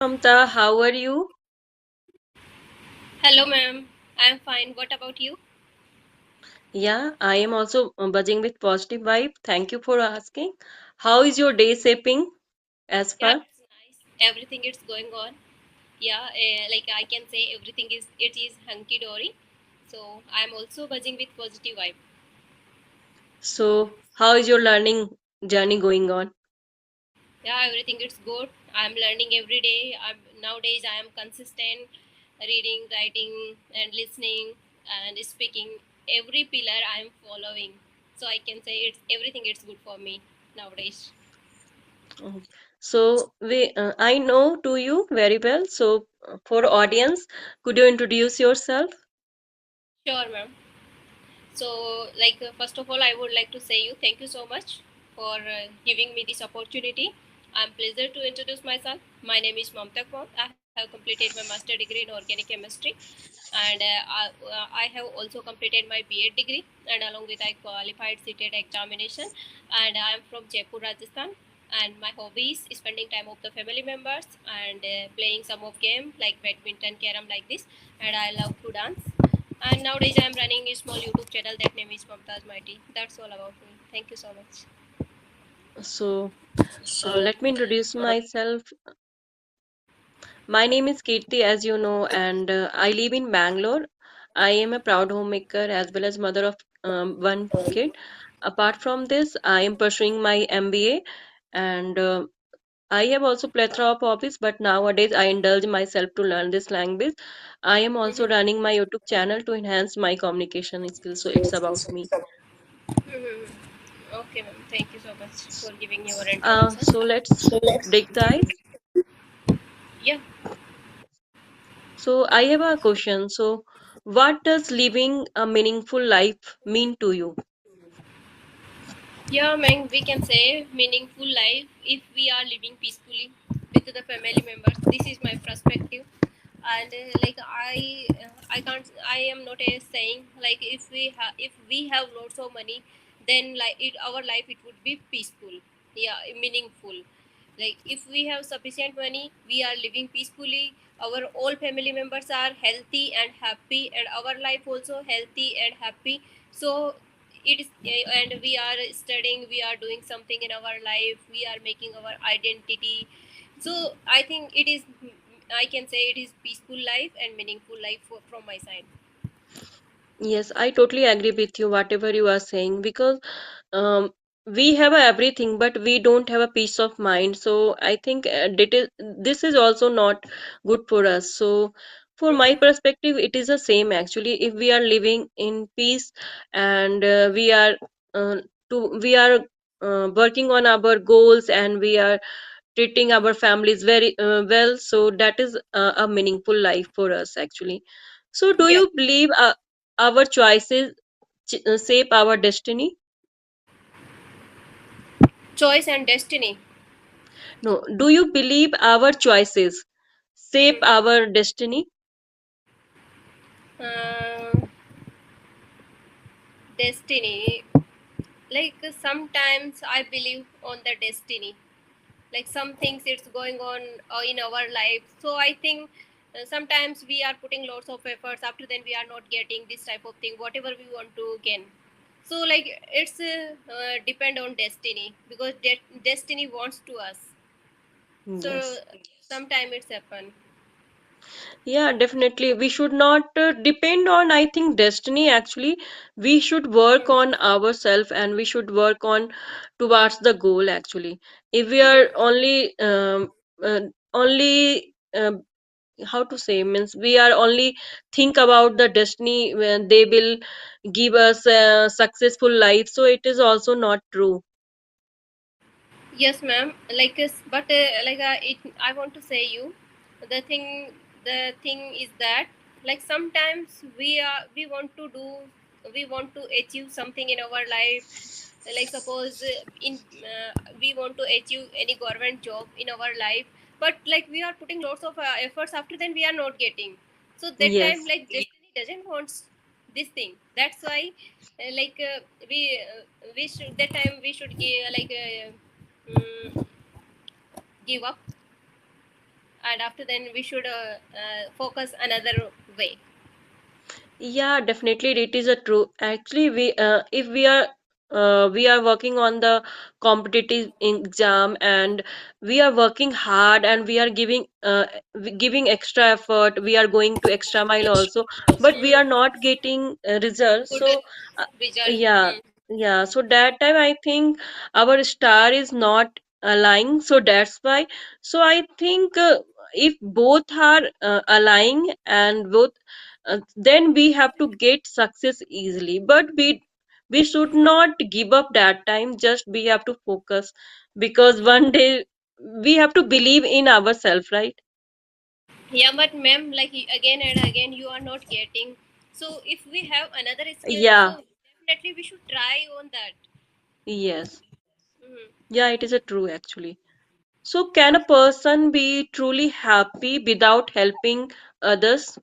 Mamta, how are you? Hello, ma'am. I'm fine. What about you? Yeah, I am also buzzing with positive vibe. Thank you for asking. How is your day shaping as Yeah, far? it's nice. Everything is going on. Yeah, like I can say everything is it is hunky dory. So I'm also buzzing with positive vibe. So, how is your learning journey going on? Yeah, everything is good. I'm learning every day. Nowadays I am consistent, reading, writing, and listening and speaking. Every pillar I am following. So I can say it's everything is good for me nowadays. Mm. So, I know to you very well. So, for audience, could you introduce yourself? Sure, ma'am. So, first of all, I would like to say you thank you so much for giving me this opportunity. I'm pleased to introduce myself. My name is Mamta Kaur. I have completed my master degree in organic chemistry, and I have also completed my B.Ed degree. And along with I qualified CTET examination, and I am from Jaipur, Rajasthan. And my hobbies is spending time with the family members and playing some of game like badminton, carom, like this. And I love to dance, and nowadays I'm running a small YouTube channel that name is Mamta's Mighty. That's all about me. Thank you so much. So, let me introduce myself. My name is Kirti, as you know, and I live in Bangalore. I am a proud homemaker as well as mother of one kid. Apart from this, I am pursuing my MBA, and I have also plethora of hobbies. But nowadays, I indulge myself to learn this language. I am also Mhm. running my YouTube channel to enhance my communication skills. So it's about me. Mhm. Okay, ma'am. Thank you so much for giving your introduction. So let's break the ice. Yeah, So I have a question. So, what does living a meaningful life mean to you? yeah, ma'am. We can say meaningful life if we are living peacefully with the family members. This is my perspective, and I can't. I am not saying like if we have lots of money, then our life it would be peaceful. Yeah, meaningful. Like if we have sufficient money, we are living peacefully. Our all family members are healthy and happy, and our life also healthy and happy. So it is, and we are studying, we are doing something in our life, we are making our identity. So I think it is, I can say it is peaceful life and meaningful life from my side. Yes, I totally agree with you, whatever you are saying, because we have everything, but we don't have a peace of mind. So I think this is also not good for us. So, for my Mhm. perspective, it is the same actually. If we are living in peace and uh, we are working on our goals and we are treating our families very well, so that is a meaningful life for us actually. So, do Yeah, you believe our choices shape our destiny? choice and destiny. No, do you believe our choices shape Mhm. our destiny? uh, Destiny, sometimes I believe on the destiny, like some things it's going on in our life. So I think sometimes we are putting lots of efforts, after then we are not getting this type of thing whatever we want to gain. So like it's depend on destiny, because destiny wants to us. So Yes. sometime it's happen. Yeah, definitely. We should not depend on, I think, destiny actually. We should work on ourselves and we should work on towards the goal actually. If we are only how to say, means we are only think about the destiny when they will give us a successful life, so it is also not true. Yes, ma'am. I want to say you, the thing. The thing is that like sometimes we want to do, we want to achieve something in our life. Like suppose we want to achieve any government job in our life, but like we are putting lots of efforts. After then we are not getting. So that time Yes. like destiny doesn't want this thing. That's why we should that time we should give give up. and after then we should focus another way. Yeah, definitely it is a true. Actually, if we are working on the competitive exam, and we are working hard, and we are giving extra effort. We are going to extra mile also, but we are Hmm. not getting results. Good So uh, result. yeah, yeah. So that time I think our star is not aligning. So that's why. So I think if both are aligning and both then we have to get success easily, but we should not give up that time. Just we have to focus, because one day we have to believe in ourselves, right? Yeah, but ma'am, like again and again, you are not getting. So if we have another skill, Yeah. so definitely we should try on that. Yes. Mhm. Yeah, it is a true actually. So can a person be truly happy without helping others?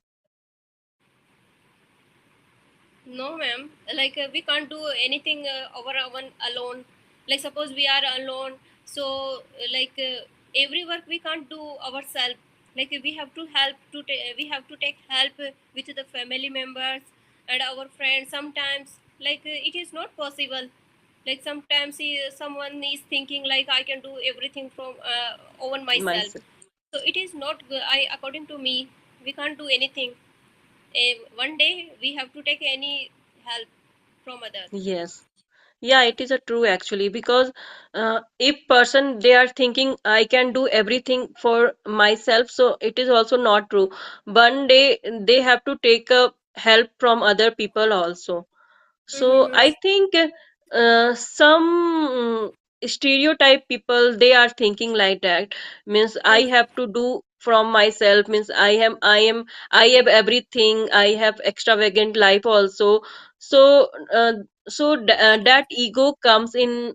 No, ma'am. Like we can't do anything over our own alone. Like suppose we are alone, so every work we can't do ourselves. Like we have to we have to take help with the family members and our friends. Sometimes it is not possible. Like sometimes someone is thinking like I can do everything from over myself. Myself. So it is not good. I according to me, we can't do anything. One day we have to take any help from others. Yes. Yeah, it is a true actually, because if person they are thinking I can do everything for myself, so it is also not true. One day they have to take a help from other people also. So Mm-hmm. I think some stereotype people they are thinking like that, means I have to do from myself, means I have everything, I have extravagant life also. So that ego comes in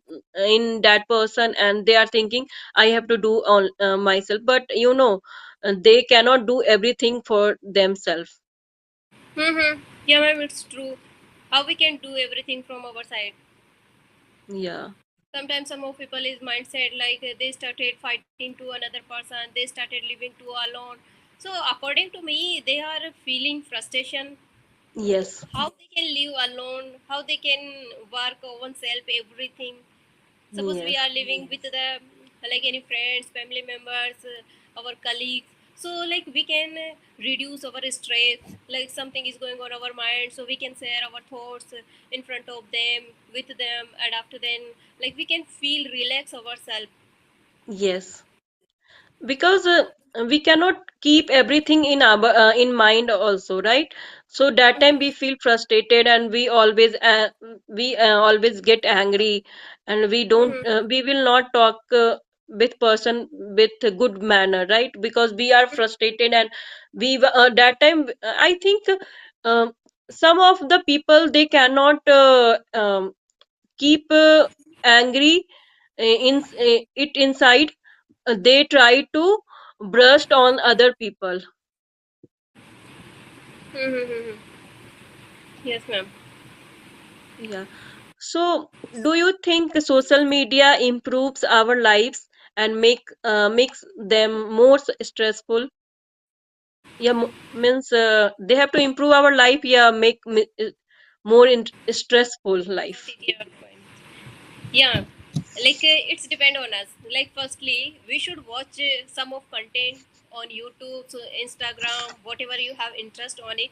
that person, and they are thinking I have to do all myself, but they cannot do everything for themselves. Mm-hmm. Yeah, ma'am, it's true. How we can do everything from our side. Yeah. Sometimes some of people is mindset they started fighting to another person. They started living too alone. So according to me, they are feeling frustration. Yes. How they can live alone? How they can work on self everything? Suppose we Yes. are living with the like any friends, family members, our colleagues, so like we can reduce our stress. Like something is going on our mind, so we can share our thoughts in front of them, with them, and after then like we can feel relax ourselves. Yes, because we cannot keep everything in mind also, right? So that time we feel frustrated, and we always get angry, and Mm-hmm. we will not talk with person with a good manner, right? Because we are frustrated, and that time I think um, some of the people they cannot keep angry it inside. They try to brush on other people. Mm-hmm. Yes, ma'am. Yeah. So do you think social media improves our lives and makes them more stressful? Yeah, means they have to improve our life, yeah, more stressful Got life. it, your point. Yeah, it's depend on us. Like firstly we should watch some of content on YouTube, so Instagram, whatever you have interest on it,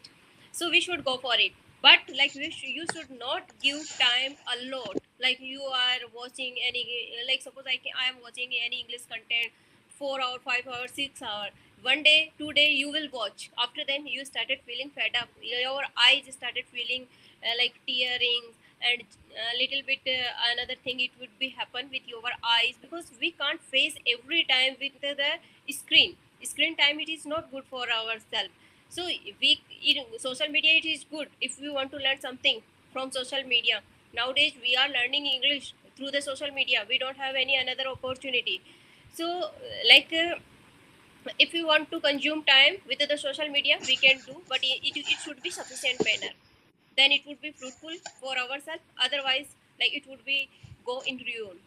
so we should go for it. But like you should not give time a lot. Like you are watching any, like suppose I am watching any English content 4 hour, 5 hour, 6 hour. One day, 2 day you will watch. After then you started feeling fed up. Your eyes started feeling like tearing, and a little bit another thing it would be happen with your eyes, because we can't face every time with the screen time. It is not good for ourselves. So social media it is good if we want to learn something from social media. Nowadays we are learning English through the social media. We don't have any another opportunity. So if we want to consume time with the social media we can do, but it should be sufficient manner. Then it would be fruitful for ourselves. Otherwise, like it would be go in ruin.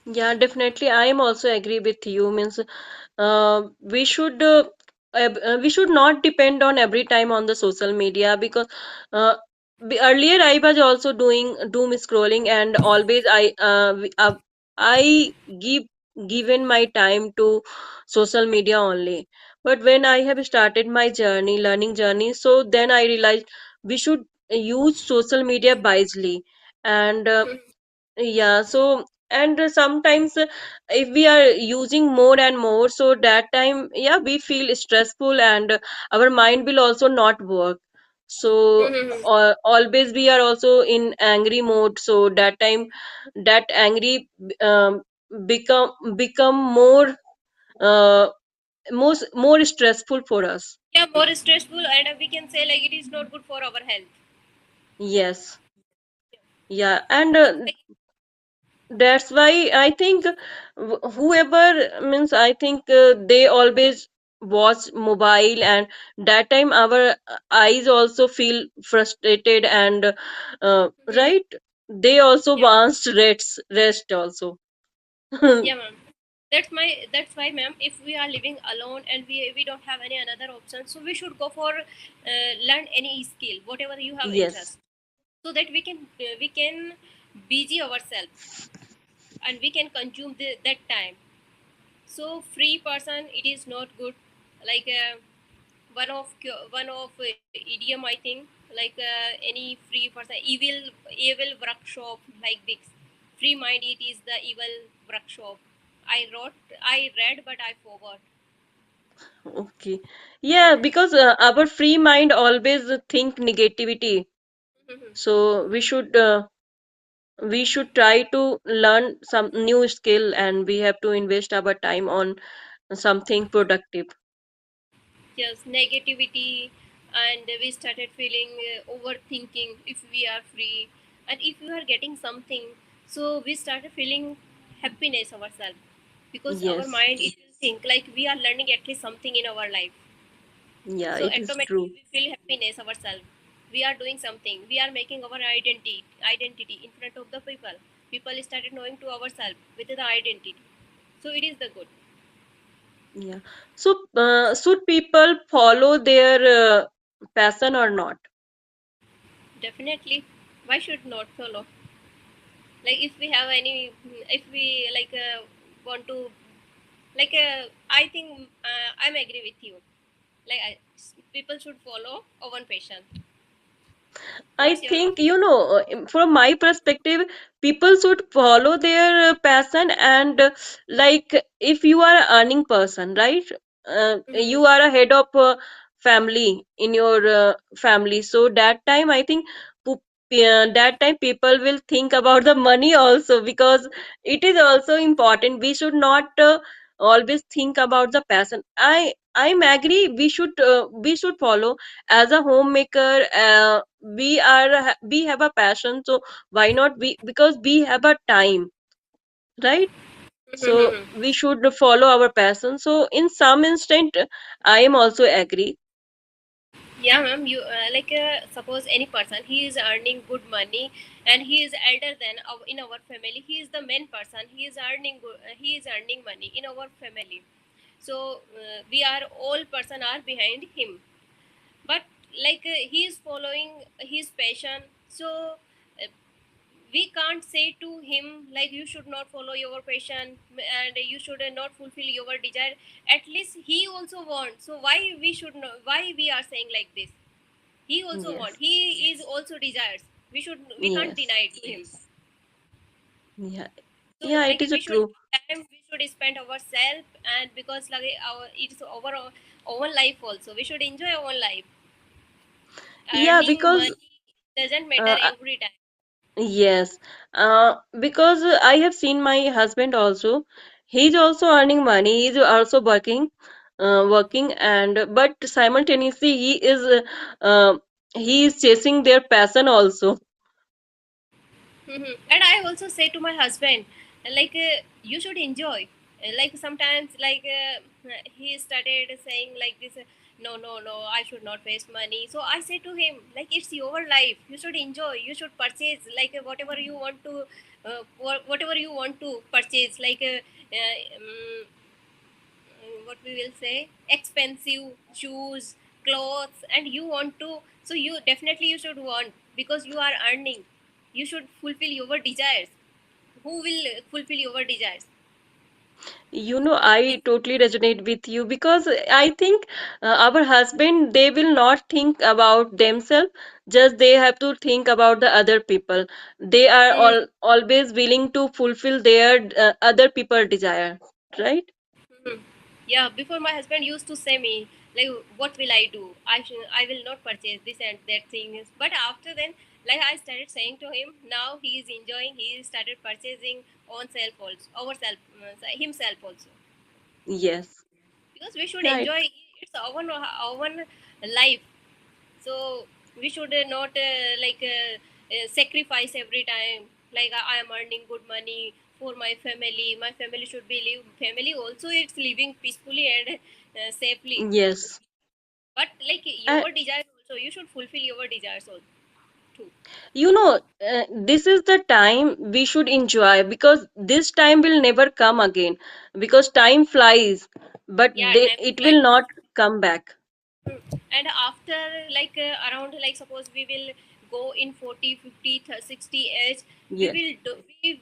Yeah, definitely. I am also agree with you. Means, we should we should not depend on every time on the social media because uh, earlier I was also doing doom scrolling and always I give given my time to social media only. But when I have started my journey, learning journey, so then I realized we should use social media wisely and yeah, so and sometimes if we are using more and more, so that time, yeah, we feel stressful and our mind will also not work. So always we are also in angry mode. So that time, that angry become uh, more stressful for us. Yeah, more stressful, and we can say like it is not good for our health. Yes, yeah, and Like, that's why I think whoever means I think they always watch mobile and that time our eyes also feel frustrated and right, they also yeah, wants rest also. yeah, ma'am. That's why, ma'am. If we are living alone and we don't have any another option, so we should go for learn any skill, whatever you have Yes, interest, so that we can busy ourselves and we can consume that time. So free person, it is not good. Like one of idiom, I think, like any free person, evil workshop, like this. Free mind, it is the evil workshop. I read, but I forgot. okay, yeah, because our free mind always think negativity, so we should try to learn some new skill and we have to invest our time on something productive. Yes, negativity, and we started feeling overthinking if we are free, and if we are getting something, so we started feeling happiness ourselves, because our Yes, mind it will think like we are learning at least something in our life. yeah, So it is automatically true. we feel happiness ourselves. We are doing something. We are making our identity in front of the people. People started knowing to ourselves with the identity. So it is the good. Yeah. So, should people follow their passion or not? Definitely. Why should not follow? Like if we have any, if we like want to, like I think I'm agree with you. Like people should follow our own passion. I What's your think, opinion? from my perspective, people should follow their passion and like if you are an earning person, right? Mm-hmm. You are a head of family in your family. So that time, I think that time people will think about the money also because it is also important. We should not always think about the passion. I'm agree. We should follow as a homemaker. We have a passion, so why not we, because we have a time, right? So Mm-hmm. we should follow our passion. So in some instant I am also agree. Yeah, ma'am. You like suppose any person, he is earning good money, and he is elder than in our family. He is the main person. He is earning good. He is earning money in our family. So we are all person are behind him, but like he is following his passion. So uh, we can't say to him like you should not follow your passion and you should not fulfill your desire. At least he also wants, so why we should not, why we are saying like this? He also want, Yes, he is also desires. We can't yes, deny it to him. yeah, So yeah, it like is a we should true. give time, we should spend ourselves, and because like our it's our own life also, we should enjoy our own life. Yeah, Earning because money doesn't matter uh, every time. yes, because I have seen my husband also. He's also earning money. He's also working, and but simultaneously he is chasing their passion also. And I also say to my husband, like you should enjoy. like sometimes he started saying like this, no, no, no, I should not waste money. So I say to him, like, it's your life, you should enjoy, you should purchase whatever you want to whatever you want to purchase, what we will say, expensive shoes, clothes, and you want to, so you definitely you should want, because you are earning, you should fulfill your desires. Who will fulfill your desires? I totally resonate with you because I think our husband, they will not think about themselves, just they have to think about the other people. They are Hmm. always willing to fulfill their other people desire, right? Hmm. Yeah, before my husband used to say me like, "What will I do? I will not purchase this and that thing." But after then, like I started saying to him, now he is enjoying. He started purchasing on self also, ourself, himself also, Yes, because we should right. enjoy. It's our life, so we should not sacrifice every time. Like I am earning good money for my family. My family should be live. Family also it's living peacefully and safely. Yes. But like your desires also, you should fulfill your desires also too. This is the time we should enjoy because this time will never come again because time flies, but Yeah, time it will flies. not come back. And after around, like suppose we will go in 40, 50, 60 age, Yes, we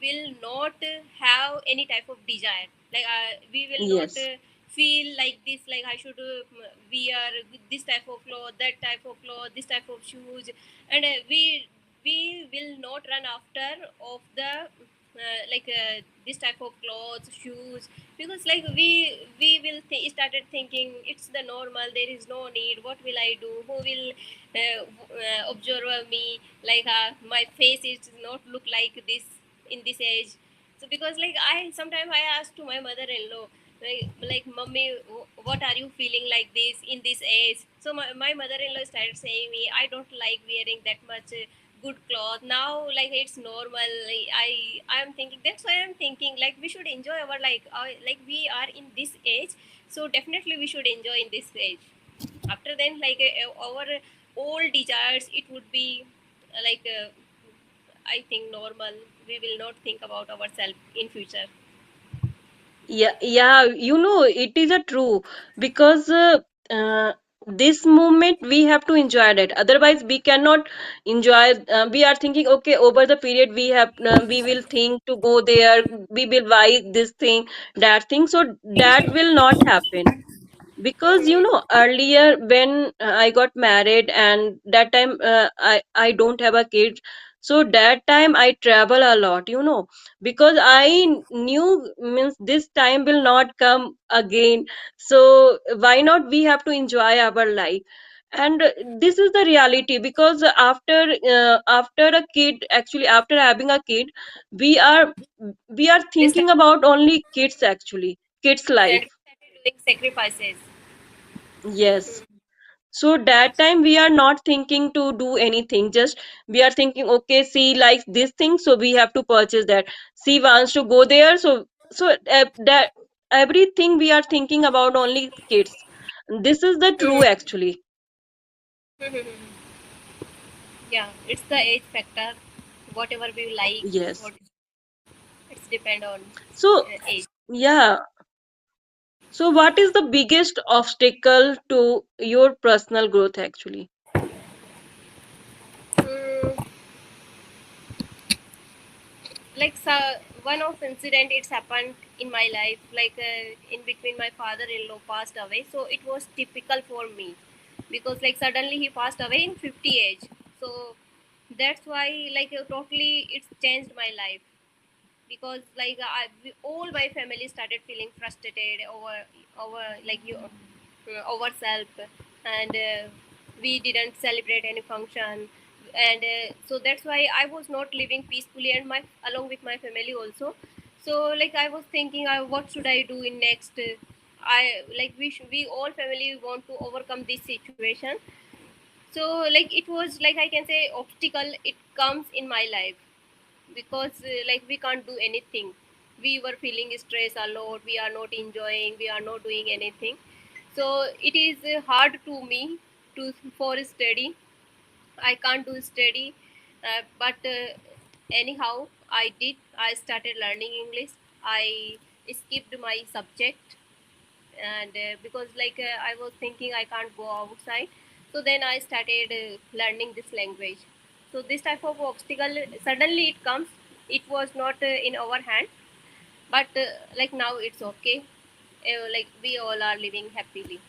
will not have any type of desire, we will not yes, feel like this, like I should wear this type of cloth, that type of cloth, this type of shoes. And we will not run after of the this type of clothes, shoes, because like we will started thinking it's the normal, there is no need, what will I do, who will observe me, my face is not look like this in this age. So because like I sometimes I ask to my mother-in-law, like mommy, what are you feeling like this in this age? So my mother-in-law started saying me, I don't like wearing that much good cloth now, like it's normal. I'm thinking, that's why I'm thinking like we should enjoy our like we are in this age, so definitely we should enjoy in this age. After then, our old desires, it would be I think normal. We will not think about ourselves in future. yeah. It is a true because this moment we have to enjoy that. Otherwise, we cannot enjoy. We are thinking, okay, over the period we will think to go there. We will buy this thing, that thing. So that will not happen because earlier when I got married and that time I don't have a kid, so that time I travel a lot, because I knew means this time will not come again. So why not we have to enjoy our life. And this is the reality because after a kid, actually after having a kid, we are we are We start, thinking about only kids, actually kids yes, and life. we started doing sacrifices. Yes. So that time we are not thinking to do anything. Just we are thinking, okay, she likes this thing, so we have to purchase that. She wants to go there, so that everything we are thinking about only kids. This is the true actually. Yeah, it's the age factor. Whatever we like, Yes. what it's depend on So age. yeah. So what is the biggest obstacle to your personal growth actually? Mm, so one of incident it's happened in my life, in between my father-in-law passed away, so it was typical for me, because like suddenly he passed away in 50 age. So that's why totally it's changed my life, because all my family started feeling frustrated over ourselves. And we didn't celebrate any function. And so that's why I was not living peacefully, and my along with my family also. So like I was thinking, what should I do in next. We all family want to overcome this situation. So like it was, like I can say, obstacle it comes in my life, because we can't do anything. we were feeling stress a lot, we are not enjoying, we are not doing anything. So it is hard to me to for study. I can't do study, but anyhow, I started learning English. I skipped my subject, and because I was thinking I can't go outside, so then I started learning this language. So this type of obstacle suddenly it comes. It was not in our hand, but like now it's okay. Like we all are living happily.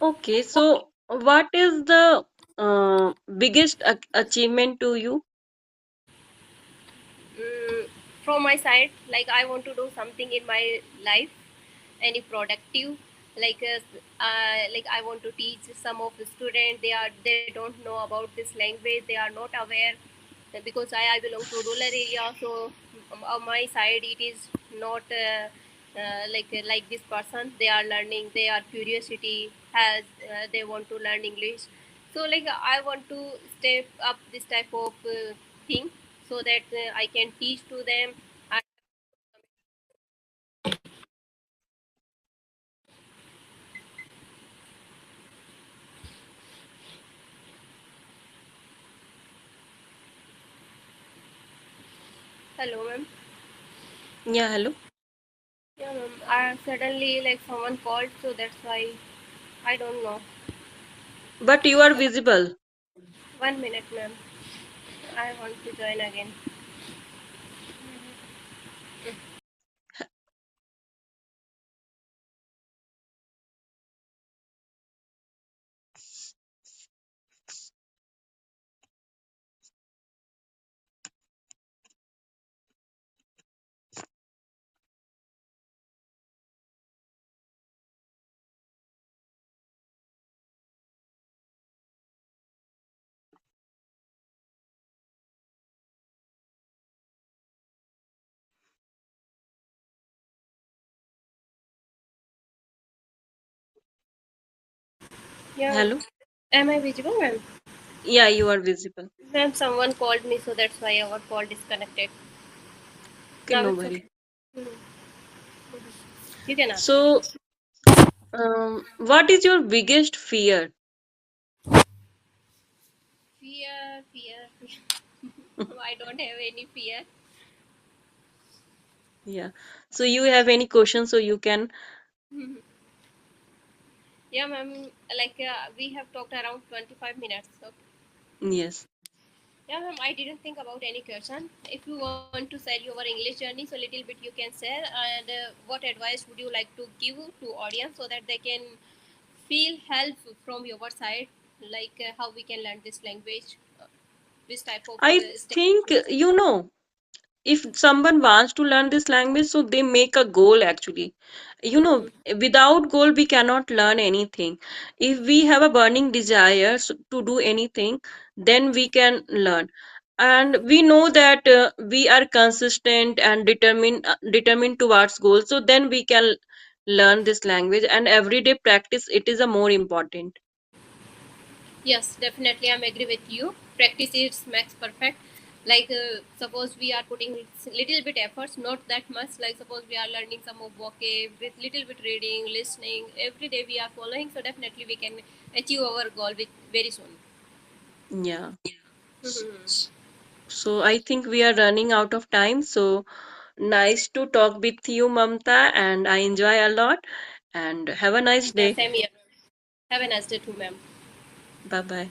Okay, so what is the biggest achievement to you? mm, from my side, like I want to do something in my life, any productive, like I want to teach some of the students. They don't know about this language, they are not aware, because I belong to rural area. So on my side it is not like this person, they are learning, they are curiosity has, they want to learn English. So like I want to step up this type of thing, so that I can teach to them. I, hello ma'am. Yeah, hello. Yeah ma'am, I suddenly like someone called, so that's why I don't know. But you are visible. 1 minute ma'am, I want to join again. Yeah ma'am. Hello. Am I visible ma'am? Yeah, you are visible. Ma'am, someone called me, so that's why our call disconnected. Okay, Now no it's okay. worry. Mhm. You can ask me. So, what is your biggest fear? Fear. I don't have any fear. Yeah. So you have any questions so you can. Mhm. Yeah, ma'am. We have talked around 25 minutes. So, Yes. yeah, ma'am. I didn't think about any question. If you want to share your English journey, so little bit you can share. And what advice would you like to give to audience, so that they can feel help from your side, how we can learn this language, this type of I think, steps. if someone wants to learn this language, so they make a goal actually. You know, Mhm. without goal, we cannot learn anything. If we have a burning desire to do anything, then we can learn. And we know that we are consistent and determined towards goals, so then we can learn this language. And everyday practice, it is a more important. Yes, definitely, I'm agree with you. Practice is makes perfect. Suppose we are putting little bit efforts, not that much. Like suppose we are learning some of vocab with little bit reading, listening. Every day we are following, so definitely we can achieve our goal with very soon. Yeah. Mhm. So I think we are running out of time. So nice to talk with you, Mamta, and I enjoy a lot. And have a nice Yeah, day. same here. Have a nice day too, ma'am. Bye bye.